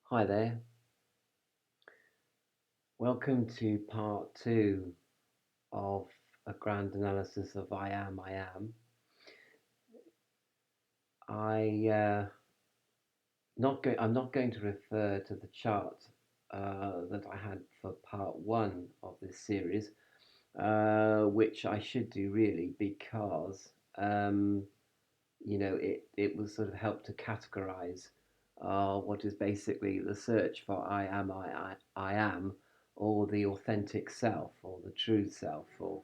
Hi there. Welcome to part two of a grand analysis of I am, I am. I'm not going to refer to the chart that I had for part one of this series, which I should do really because it was sort of helped to categorize what is basically the search for I am, or the authentic self, or the true self, or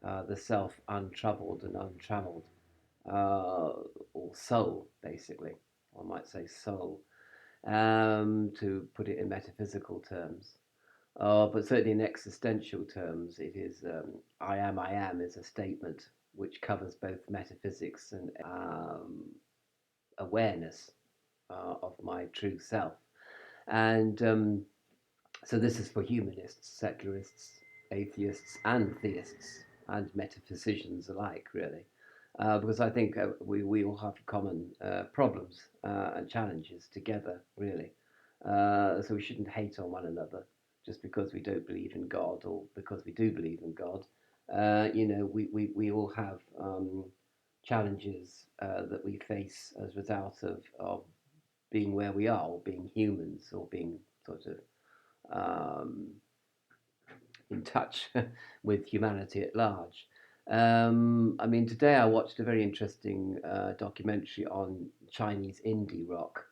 the self untroubled and untrammeled, or soul, basically. I might say soul, to put it in metaphysical terms. But certainly in existential terms, it is I am is a statement which covers both metaphysics and awareness of my true self. And so this is for humanists, secularists, atheists, and theists, and metaphysicians alike, really. Because I think we all have common problems and challenges together, really. So we shouldn't hate on one another just because we don't believe in God or because we do believe in God. We all have challenges that we face as a result of being where we are, or being humans, or being sort of um, in touch with humanity at large. I mean, today I watched a very interesting documentary on Chinese indie rock,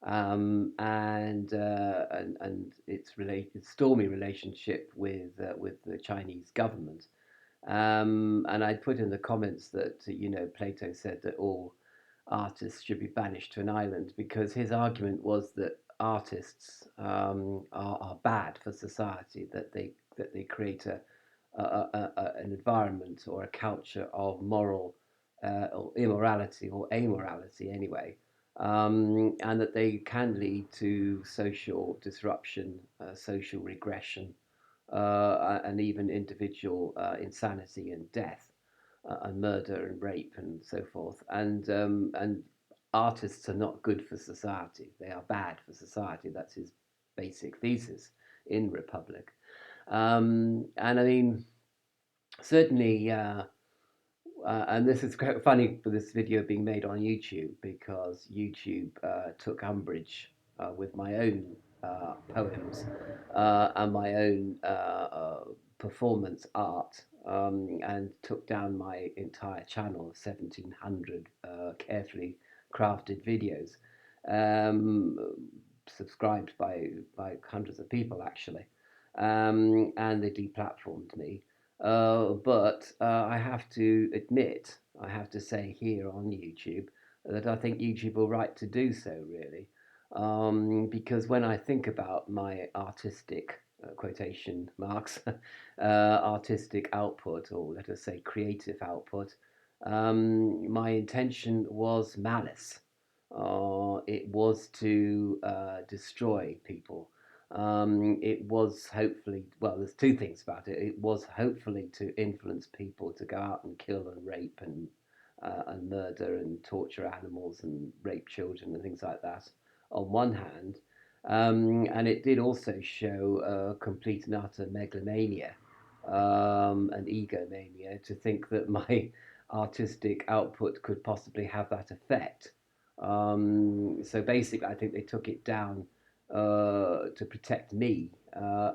and its related stormy relationship with the Chinese government. And I put in the comments that Plato said that all artists should be banished to an island because his argument was that artists are bad for society, that they create an environment or a culture of moral or immorality or amorality anyway, and that they can lead to social disruption, social regression, and even individual insanity and death, and murder and rape and so forth. And artists are not good for society. They are bad for society. That's his basic thesis in Republic. And I mean, certainly, and this is quite funny for this video being made on YouTube because YouTube took umbrage with my own poems and my own performance art, and took down my entire channel of 1,700 carefully crafted videos, um, subscribed by hundreds of people actually, and they deplatformed me. But I have to admit, I have to say here on YouTube that I think YouTube will right to do so, really. Because when I think about my artistic, quotation marks, artistic output, or let us say creative output, my intention was malice. It was to destroy people. It was hopefully, well, there's two things about it. It was hopefully to influence people to go out and kill and rape and murder and torture animals and rape children and things like that, on one hand. And it did also show complete and utter megalomania and egomania to think that my artistic output could possibly have that effect. So basically, I think they took it down to protect me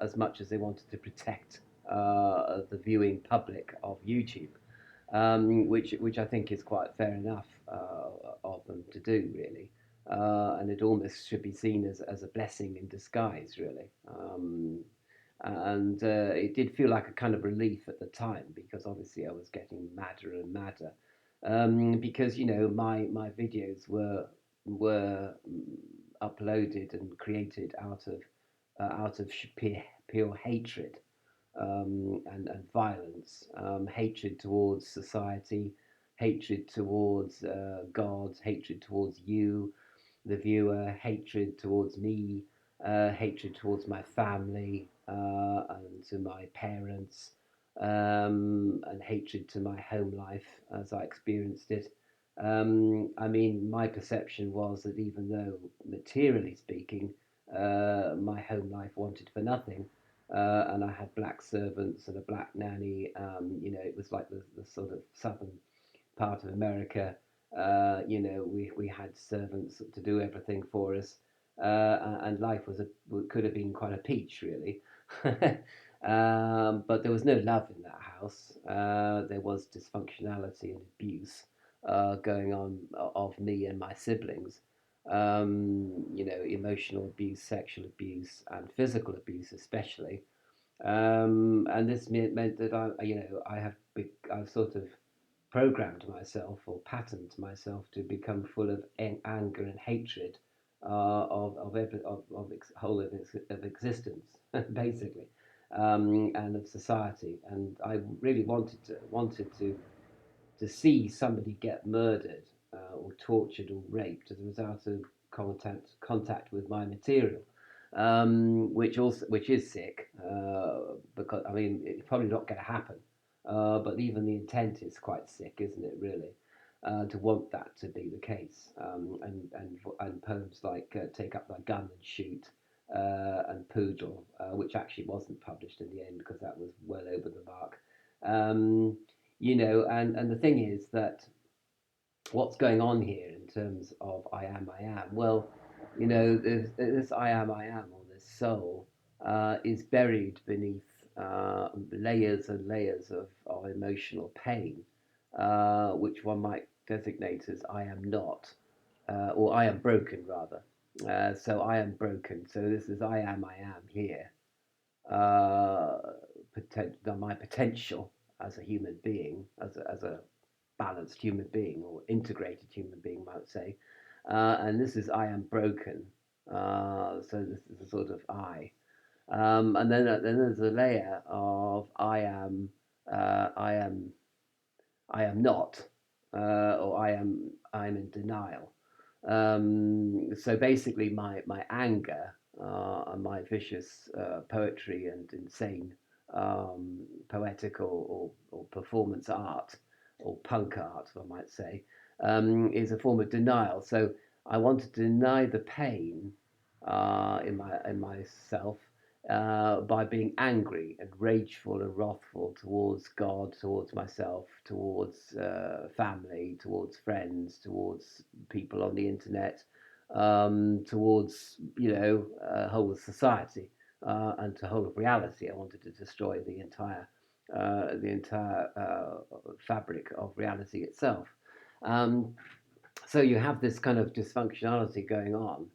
as much as they wanted to protect the viewing public of YouTube, which I think is quite fair enough of them to do, really. And it almost should be seen as a blessing in disguise, really. And it did feel like a kind of relief at the time because obviously I was getting madder and madder, because my videos were uploaded and created out of pure hatred, and violence, hatred towards society, hatred towards God, hatred towards you, the viewer, hatred towards me, hatred towards my family and to my parents, and hatred to my home life as I experienced it. I mean, my perception was that even though materially speaking, my home life wanted for nothing. And I had black servants and a black nanny. It was like the sort of southern part of America. We had servants to do everything for us, and life could have been quite a peach, really. But there was no love in that house. There was dysfunctionality and abuse going on of me and my siblings. Emotional abuse, sexual abuse, and physical abuse, especially. And this meant that I've sort of programmed myself or patterned myself to become full of anger and hatred whole of existence, basically, and of society. And I really wanted to see somebody get murdered or tortured or raped as a result of contact with my material, which is sick, because I mean it's probably not going to happen, but even the intent is quite sick, isn't it? Really, to want that to be the case, and poems like "Take Up Thy Gun and Shoot" and "Poodle," which actually wasn't published in the end because that was well over the mark. Um, and the thing is that what's going on here in terms of I am, well, this I am, or this soul, is buried beneath layers and layers of emotional pain, which one might designate as I am not, or I am broken, rather. So I am broken. So this is I am here. Uh, my potential as a human being, as a balanced human being or integrated human being, might say. And this is I am broken. So this is a sort of I. And then there's a layer of I am not, or I'm in denial. So basically, my anger and my vicious poetry and insane poetical or performance art or punk art, I might say, is a form of denial. So I want to deny the pain in myself by being angry and rageful and wrathful towards God, towards myself, towards family, towards friends, towards people on the internet, towards whole of society and to whole of reality. I wanted to destroy the entire fabric of reality itself. Um, so you have this kind of dysfunctionality going on.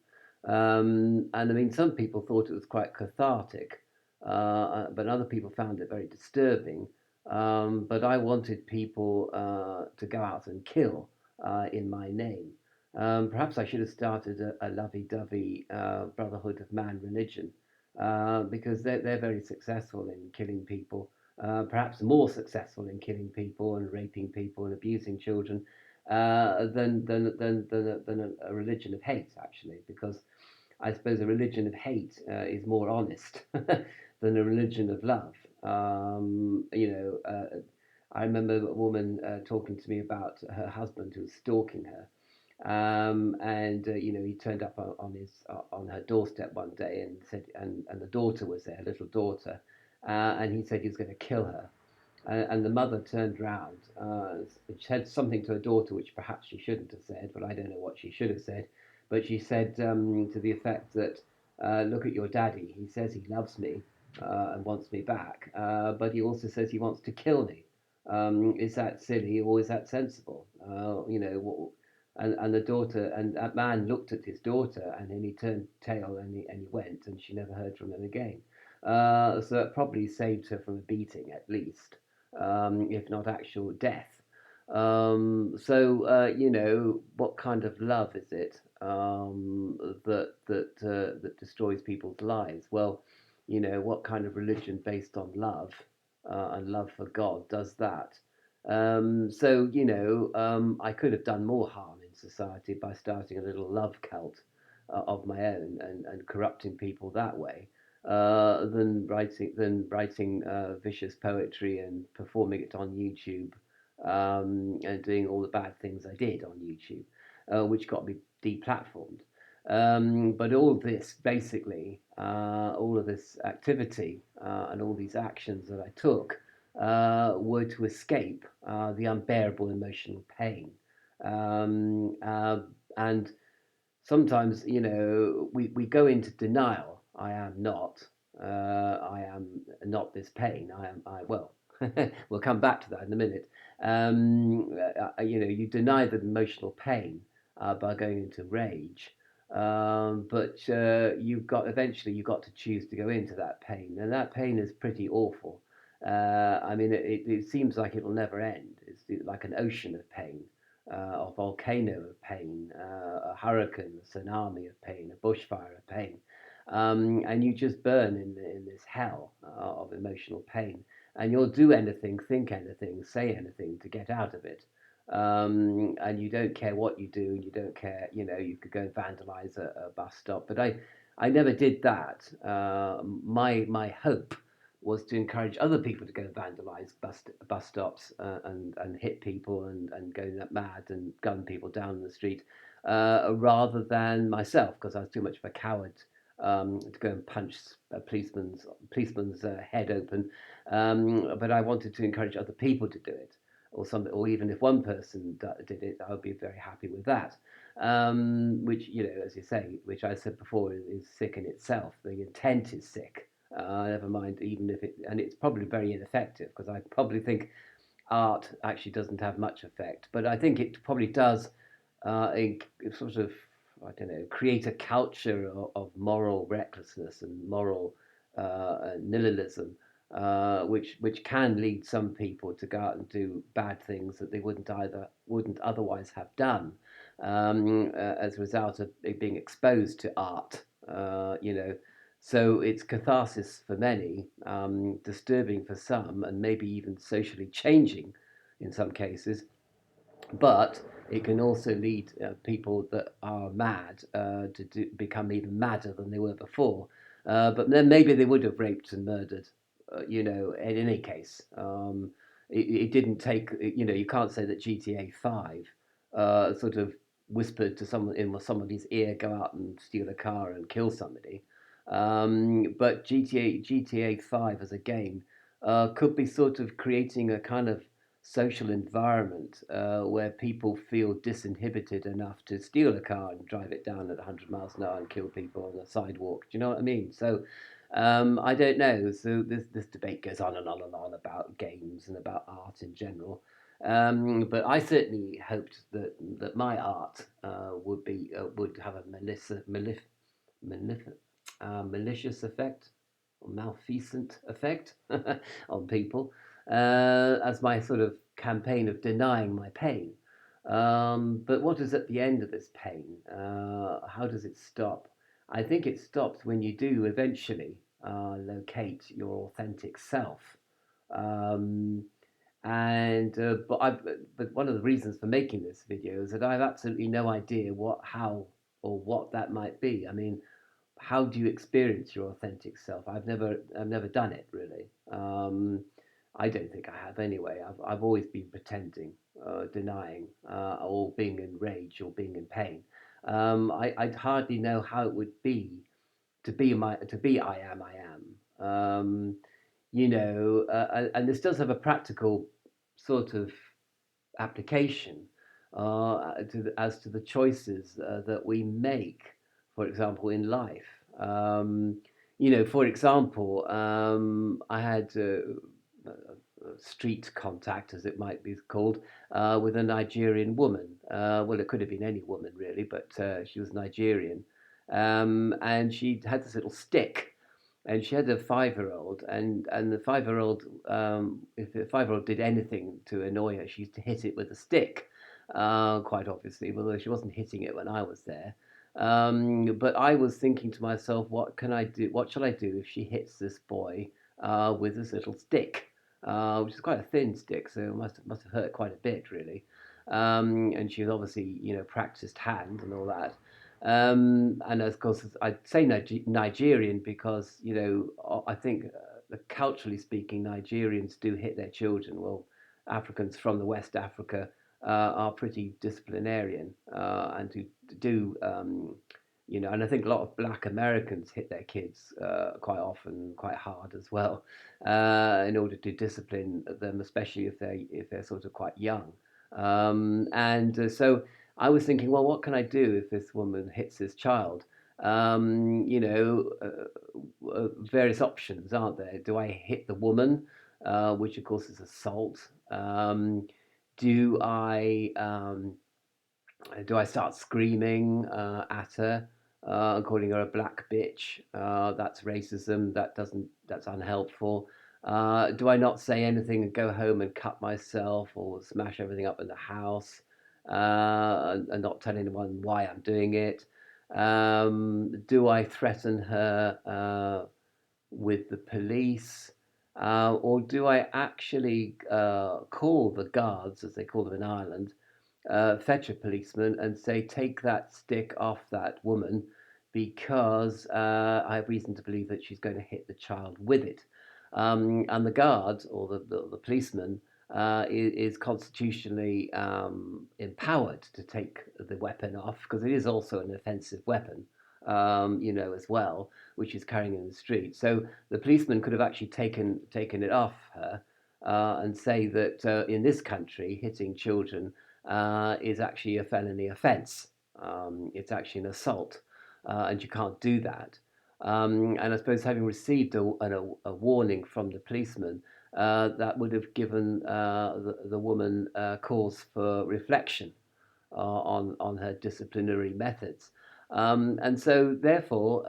And I mean, some people thought it was quite cathartic, but other people found it very disturbing. But I wanted people to go out and kill in my name. Perhaps I should have started a lovey-dovey Brotherhood of Man religion, because they're very successful in killing people, perhaps more successful in killing people and raping people and abusing children than a religion of hate, actually, because I suppose a religion of hate is more honest than a religion of love. I remember a woman talking to me about her husband who was stalking her. And he turned up on her doorstep one day and said, and the daughter was there, little daughter, and he said he was going to kill her. And the mother turned round, said something to her daughter, which perhaps she shouldn't have said, but I don't know what she should have said. But she said to the effect that, look at your daddy. He says he loves me and wants me back, but he also says he wants to kill me. Is that silly or is that sensible? And the daughter, and that man looked at his daughter, and then he turned tail and he went, and she never heard from him again. So it probably saved her from a beating, at least, if not actual death. What kind of love is it that destroys people's lives? Well, what kind of religion based on love and love for God does that? I could have done more harm in society by starting a little love cult of my own and corrupting people that way, than writing vicious poetry and performing it on YouTube, and doing all the bad things I did on YouTube, which got me deplatformed. But all this, basically, all of this activity and all these actions that I took were to escape the unbearable emotional pain. Um, uh, and sometimes, we go into denial. I am not. I am not this pain. Well, we'll come back to that in a minute. You deny the emotional pain by going into rage. But eventually you've got to choose to go into that pain, and that pain is pretty awful. I mean, it seems like it'll never end. It's like an ocean of pain, a volcano of pain, a hurricane, a tsunami of pain, a bushfire of pain. And you just burn in this hell of emotional pain. And you'll do anything, think anything, say anything to get out of it. And you don't care what you do, and you don't care, you could go and vandalize a bus stop. But I never did that. My hope was to encourage other people to go and vandalize bus stops and hit people and go mad and gun people down the street, rather than myself, because I was too much of a coward to go and punch a policeman's head open. But I wanted to encourage other people to do it, or even if one person did it, I would be very happy with that. Which, as you say, which I said before, is sick in itself. The intent is sick. Never mind, even if and it's probably very ineffective, because I probably think art actually doesn't have much effect, but I think it probably does sort of, I don't know, create a culture of moral recklessness and moral nihilism, which can lead some people to go out and do bad things that they wouldn't otherwise have done, as a result of being exposed to art. So it's catharsis for many, disturbing for some, and maybe even socially changing in some cases. But it can also lead people that are mad become even madder than they were before. But then maybe they would have raped and murdered, in any case. It didn't take, you can't say that GTA 5 sort of whispered to someone in somebody's ear, go out and steal a car and kill somebody. But GTA 5 as a game could be sort of creating a kind of social environment where people feel disinhibited enough to steal a car and drive it down at 100 miles an hour and kill people on the sidewalk. Do you know what I mean? So I don't know. So this debate goes on and on and on about games and about art in general. But I certainly hoped that my art would have a malif- malicious effect or malfeasant effect on people, as my sort of campaign of denying my pain. But what is at the end of this pain? How does it stop? I think it stops when you do eventually locate your authentic self. Um, but one of the reasons for making this video is that I have absolutely no idea how, or what that might be. I mean, how do you experience your authentic self? I've never done it really. I don't think I have anyway. I've always been pretending, denying, or being in rage or being in pain. I'd hardly know how it would be to be I am. And this does have a practical sort of application as to the choices that we make, for example, in life. For example, I had street contact, as it might be called, with a Nigerian woman. Well, it could have been any woman really, but she was Nigerian. And she had this little stick, and she had a 5-year-old, and the 5-year-old, if the 5-year-old did anything to annoy her, she used to hit it with a stick, quite obviously, although she wasn't hitting it when I was there. But I was thinking to myself, what can I do? What shall I do if she hits this boy with this little stick, which is quite a thin stick, so it must have hurt quite a bit, really. And she was obviously, practiced hand and all that. And of course, I'd say Nigerian because, I think culturally speaking, Nigerians do hit their children. Well, Africans from the West Africa are pretty disciplinarian and do And I think a lot of Black Americans hit their kids quite often, quite hard as well, in order to discipline them, especially if they're sort of quite young. And so I was thinking, well, what can I do if this woman hits this child? Various options, aren't there? Do I hit the woman, which of course is assault? Do I do I start screaming at her, calling her a black bitch? That's racism. That's unhelpful. Do I not say anything and go home and cut myself or smash everything up in the house and not tell anyone why I'm doing it? Do I threaten her with the police? Or do I actually call the guards, as they call them in Ireland, fetch a policeman and say, take that stick off that woman because I have reason to believe that she's going to hit the child with it. And the guard or the policeman is constitutionally empowered to take the weapon off because it is also an offensive weapon, as well, which is carrying in the street. So the policeman could have actually taken it off her and say that in this country, hitting children is actually a felony offence. It's actually an assault, and you can't do that. And I suppose having received a warning from the policeman, that would have given the woman cause for reflection on her disciplinary methods. And so, therefore,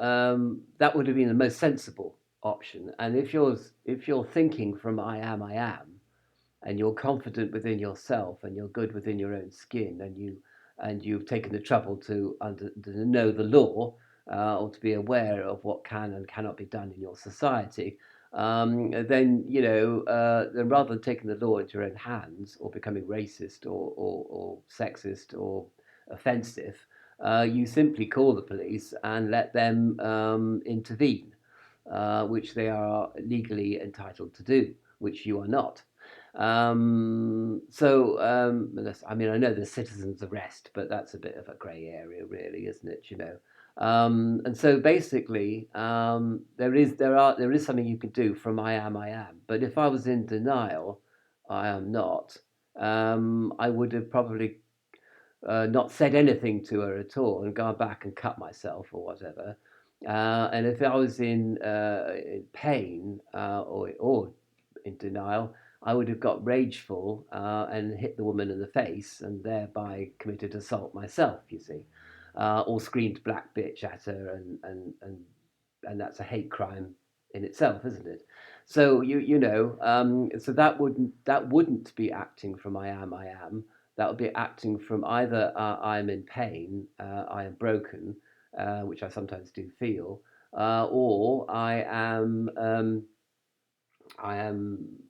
that would have been the most sensible option. And if you're thinking from I am, and you're confident within yourself and you're good within your own skin and you've taken the trouble to know the law or to be aware of what can and cannot be done in your society, then rather than taking the law into your own hands or becoming racist or sexist or offensive, you simply call the police and let them intervene, which they are legally entitled to do, which you are not. I mean, I know there's citizens arrest, but that's a bit of a grey area, really, isn't it? And so basically, there is something you can do from I am. But if I was in denial, I am not. I would have probably not said anything to her at all and gone back and cut myself or whatever. And if I was in pain or in denial, I would have got rageful and hit the woman in the face and thereby committed assault myself, you see, or screamed black bitch at her, and that's a hate crime in itself, isn't it? So so that wouldn't be acting from I am. That would be acting from either I am in pain, I am broken, which I sometimes do feel, or I am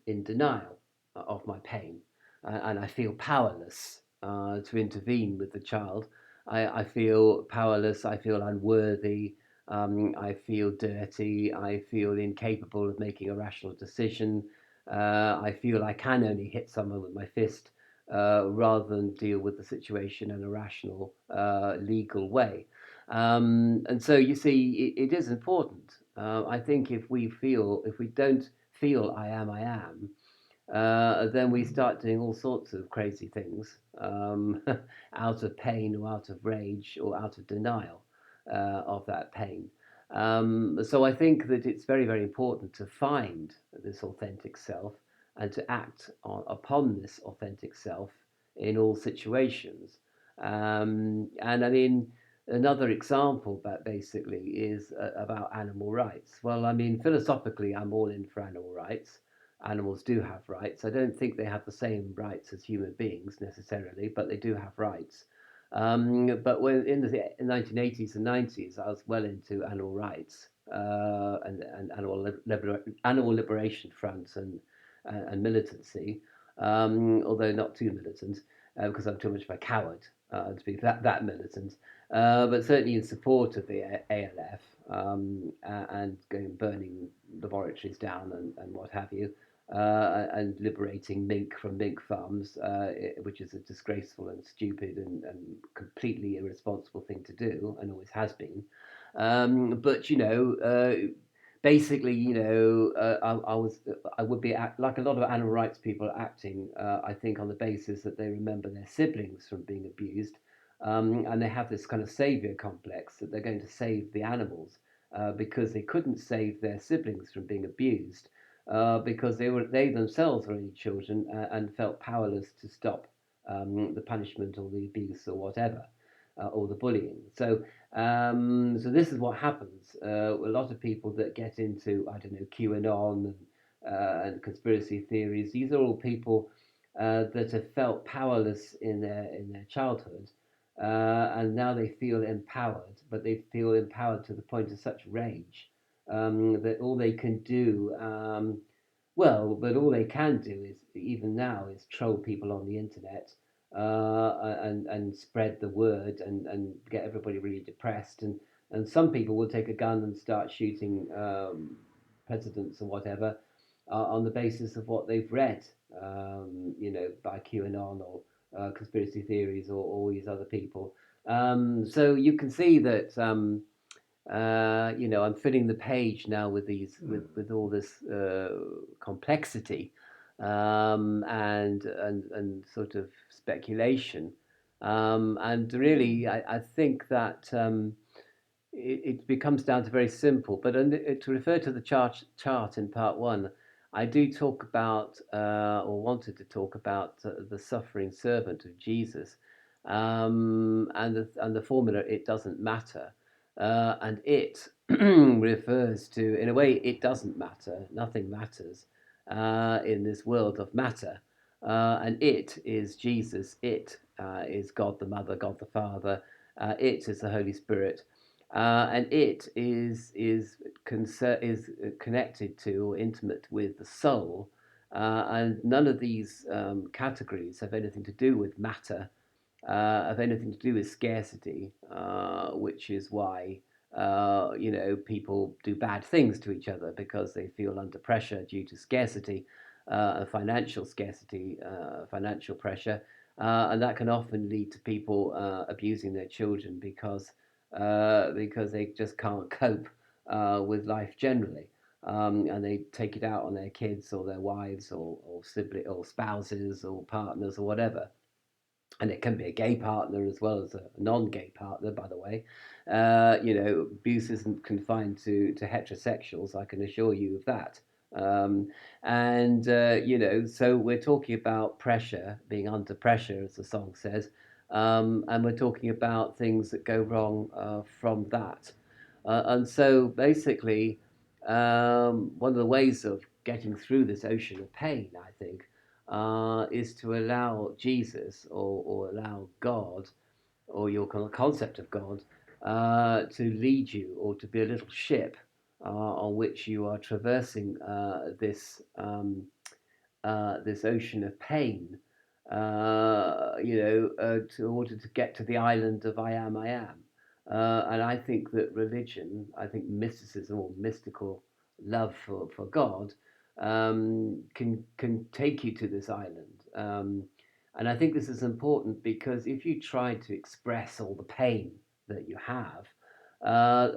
in denial of my pain, and I feel powerless to intervene with the child. I feel powerless. I feel unworthy. I feel dirty. I feel incapable of making a rational decision. I feel I can only hit someone with my fist rather than deal with the situation in a rational, legal way. And so you see, it is important. I think if we don't feel I am, then we start doing all sorts of crazy things out of pain or out of rage or out of denial of that pain. So I think that it's very, very important to find this authentic self and to act upon this authentic self in all situations. And I mean, another example, but basically, is about animal rights. Well, I mean, philosophically, I'm all in for animal rights. Animals do have rights. I don't think they have the same rights as human beings necessarily, but they do have rights. But when in the 1980s and 90s, I was well into animal rights and animal liberation fronts and militancy, although not too militant because I'm too much of a coward to be that militant. But certainly in support of the ALF and going burning laboratories down and what have you. and liberating mink from mink farms, which is a disgraceful and stupid and completely irresponsible thing to do, and always has been. But basically, I would be like a lot of animal rights people acting. I think on the basis that they remember their siblings from being abused, and they have this kind of savior complex that they're going to save the animals because they couldn't save their siblings from being abused because they themselves were only children and felt powerless to stop the punishment or the abuse or whatever, or the bullying. So this is what happens. A lot of people that get into, I don't know, QAnon and conspiracy theories. These are all people that have felt powerless in their childhood, and now they feel empowered. But they feel empowered to the point of such rage that all they can do. But all they can do is, even now, is troll people on the internet and spread the word and get everybody really depressed. And some people will take a gun and start shooting presidents or whatever on the basis of what they've read, by QAnon or conspiracy theories or all these other people. So you can see that. I'm filling the page now with these with all this complexity and sort of speculation, and really I think that it becomes down to very simple. But to refer to the chart in part one, I do talk about, or wanted to talk about, the suffering servant of Jesus, and the formula "it doesn't matter," and it refers to, in a way, it doesn't matter. Nothing matters in this world of matter, and it is Jesus. It is God the Mother, God the Father. It is the Holy Spirit. And it is connected to or intimate with the soul, and none of these categories have anything to do with matter, have anything to do with scarcity, which is why people do bad things to each other because they feel under pressure due to scarcity, financial scarcity, financial pressure, and that can often lead to people abusing their children because they just can't cope with life generally. And they take it out on their kids or their wives or sibling or spouses or partners or whatever. And it can be a gay partner as well as a non-gay partner, by the way. Abuse isn't confined to heterosexuals, I can assure you of that. Um, so we're talking about pressure, being under pressure, as the song says, and we're talking about things that go wrong from that. And so basically, one of the ways of getting through this ocean of pain, I think, is to allow Jesus or allow God or your concept of God to lead you or to be a little ship on which you are traversing this ocean of pain, to order to get to the island of I am, I am. And I think that religion, I think mysticism or mystical love for God can take you to this island. And I think this is important because if you try to express all the pain that you have,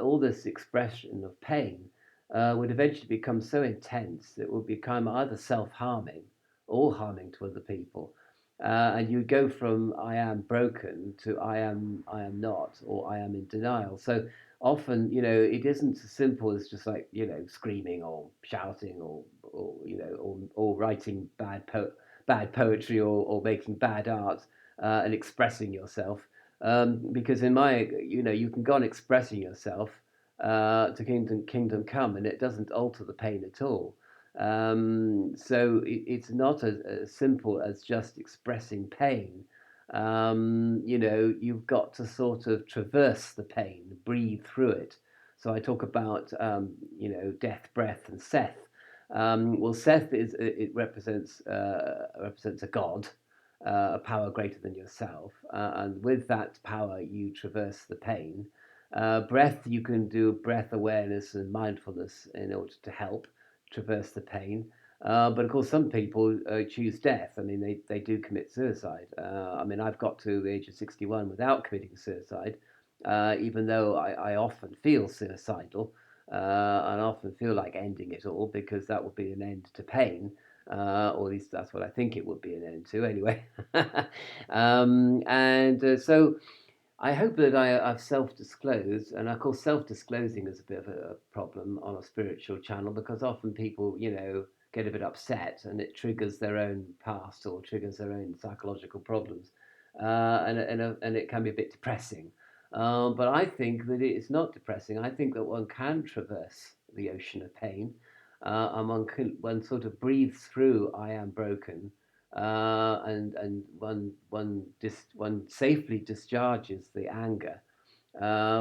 all this expression of pain would eventually become so intense that it would become either self-harming or harming to other people. And you go from I am broken to I am not, or I am in denial. So often, it isn't as simple as just like, screaming or shouting or writing bad poetry or making bad art and expressing yourself. Because in my, you can go on expressing yourself to kingdom come, and it doesn't alter the pain at all. So it's not as simple as just expressing pain. You've got to sort of traverse the pain, breathe through it. So I talk about, death, breath, and Seth. Well, Seth it represents a god, a power greater than yourself, and with that power you traverse the pain. Breath, you can do breath awareness and mindfulness in order to help traverse the pain. But of course, some people choose death. I mean, they do commit suicide. I mean, I've got to the age of 61 without committing suicide, even though I often feel suicidal and often feel like ending it all because that would be an end to pain. Or at least that's what I think it would be an end to, anyway. So I hope that I've self-disclosed, and of course, self-disclosing is a bit of a problem on a spiritual channel because often people, get a bit upset, and it triggers their own past or triggers their own psychological problems, and it can be a bit depressing. But I think that it's not depressing. I think that one can traverse the ocean of pain, and one sort of breathes through "I am broken," and one safely discharges the anger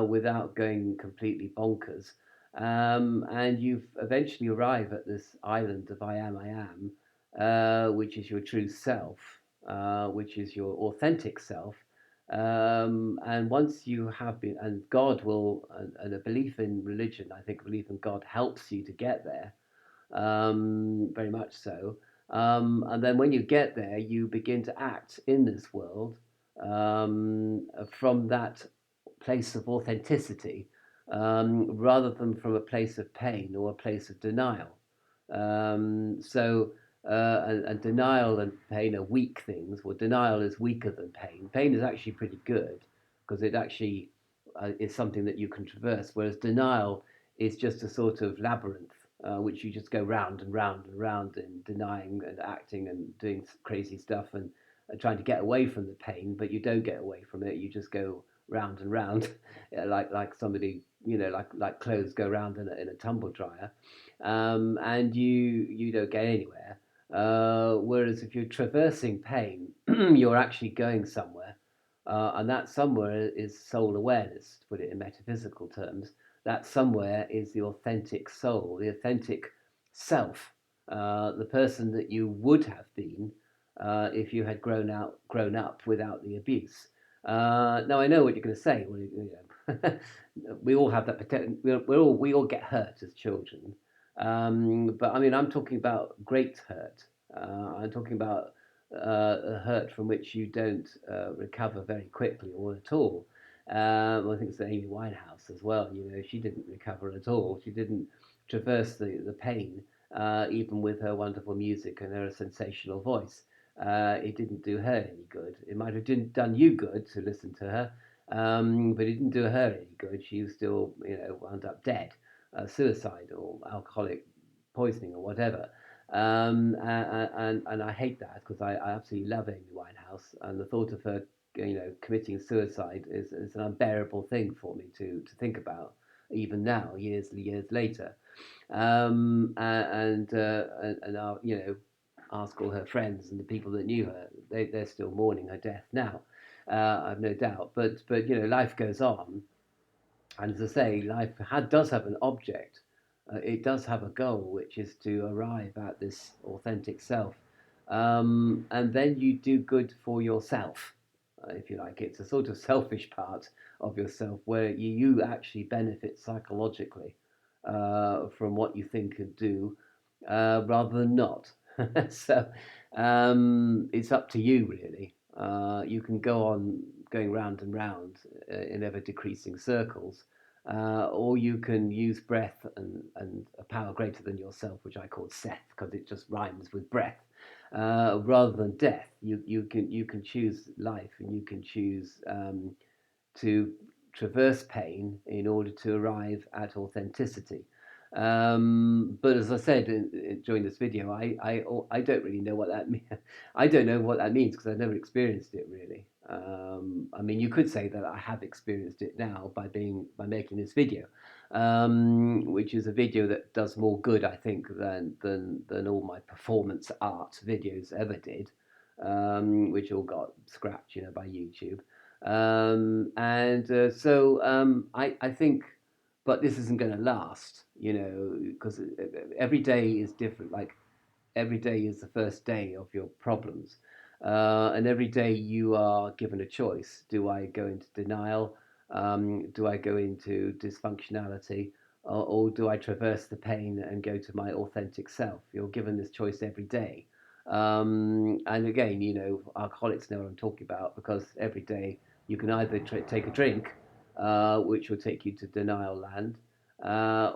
without going completely bonkers. And you eventually arrive at this island of I am, which is your true self, which is your authentic self. And once you have been, and God will, and a belief in religion, I think belief in God helps you to get there, very much so. And then when you get there, you begin to act in this world from that place of authenticity rather than from a place of pain or a place of denial. And denial and pain are weak things. Well, denial is weaker than pain. Pain is actually pretty good because it actually is something that you can traverse, whereas denial is just a sort of labyrinth which you just go round and round and round in denying and acting and doing crazy stuff and trying to get away from the pain, but you don't get away from it. You just go round and round, like somebody, like clothes go round in a tumble dryer, and you don't get anywhere. Whereas if you're traversing pain, you're actually going somewhere, and that somewhere is soul awareness, to put it in metaphysical terms. That somewhere is the authentic soul, the authentic self, the person that you would have been if you had grown up without the abuse. Now I know what you're going to say. Well, we all have that potential. We all get hurt as children, but I mean, I'm talking about great hurt. I'm talking about a hurt from which you don't recover very quickly or at all. I think it's Amy Winehouse as well. She didn't recover at all. She didn't traverse the pain, even with her wonderful music and her sensational voice. It didn't do her any good. It might have done you good to listen to her, but it didn't do her any good. She was still, wound up dead, suicide or alcoholic poisoning or whatever. And I hate that because I absolutely love Amy Winehouse, and the thought of her, committing suicide is an unbearable thing for me to think about, even now, years later. And I'll, ask all her friends and the people that knew her. They're still mourning her death now. I've no doubt. But life goes on, and as I say, does have an object. It does have a goal, which is to arrive at this authentic self. And then you do good for yourself, if you like. It's a sort of selfish part of yourself where you actually benefit psychologically from what you think and do rather than not. So it's up to you, really. You can go on going round and round in ever decreasing circles, or you can use breath and a power greater than yourself, which I call Seth because it just rhymes with breath, rather than death. You can choose life, and you can choose to traverse pain in order to arrive at authenticity. But as I said during this video, I don't really know what that means. I don't know what that means because I've never experienced it really. I mean, you could say that I have experienced it now by making this video, which is a video that does more good, I think, than all my performance art videos ever did, which all got scrapped, by YouTube. I think, but this isn't going to last, because every day is different. Like every day is the first day of your problems. And every day you are given a choice. Do I go into denial? Do I go into dysfunctionality? or do I traverse the pain and go to my authentic self? You're given this choice every day. And again, alcoholics know what I'm talking about, because every day you can either take a drink, which will take you to denial land,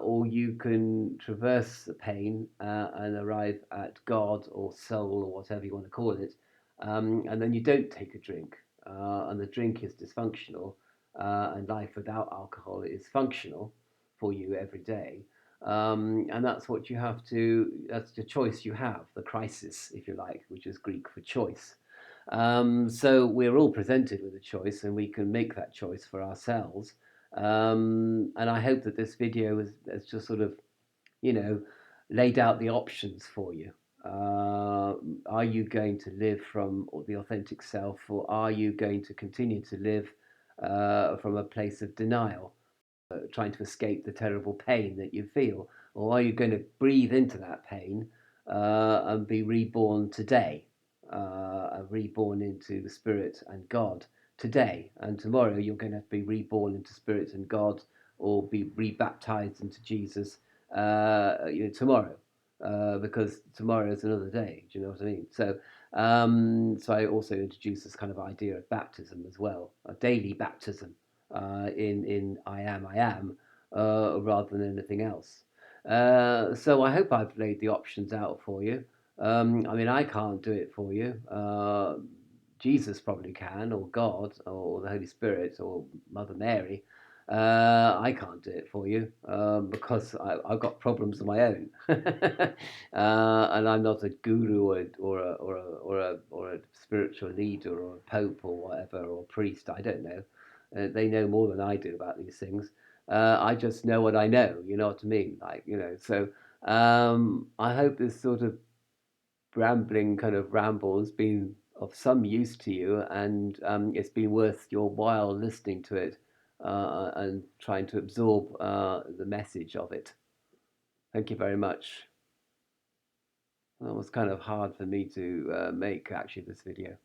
or you can traverse the pain and arrive at God or soul or whatever you want to call it. And then you don't take a drink, and the drink is dysfunctional, and life without alcohol is functional for you every day. And that's what you have to, that's the choice you have, the crisis, if you like, which is Greek for choice. So we're all presented with a choice, and we can make that choice for ourselves. And I hope that this video has just sort of, you know, laid out the options for you. Uh, are you going to live from the authentic self, or are you going to continue to live from a place of denial, trying to escape the terrible pain that you feel? Or are you going to breathe into that pain and be reborn today, reborn into the Spirit and God today? And tomorrow you're going to be reborn into Spirit and God, or be rebaptized into Jesus tomorrow, because tomorrow is another day. Do you know what I mean? So I also introduced this kind of idea of baptism as well, a daily baptism, in I am, rather than anything else. So I hope I've laid the options out for you. I mean, I can't do it for you. Jesus probably can, or God, or the Holy Spirit, or Mother Mary. I can't do it for you, because I've got problems of my own, and I'm not a guru, or a spiritual leader, or a pope, or whatever, or a priest. I don't know. They know more than I do about these things. I just know what I know. You know what I mean? So I hope this sort of rambling kind of ramble has been of some use to you, and it's been worth your while listening to it, and trying to absorb the message of it. Thank you very much. That was kind of hard for me to make, actually, this video.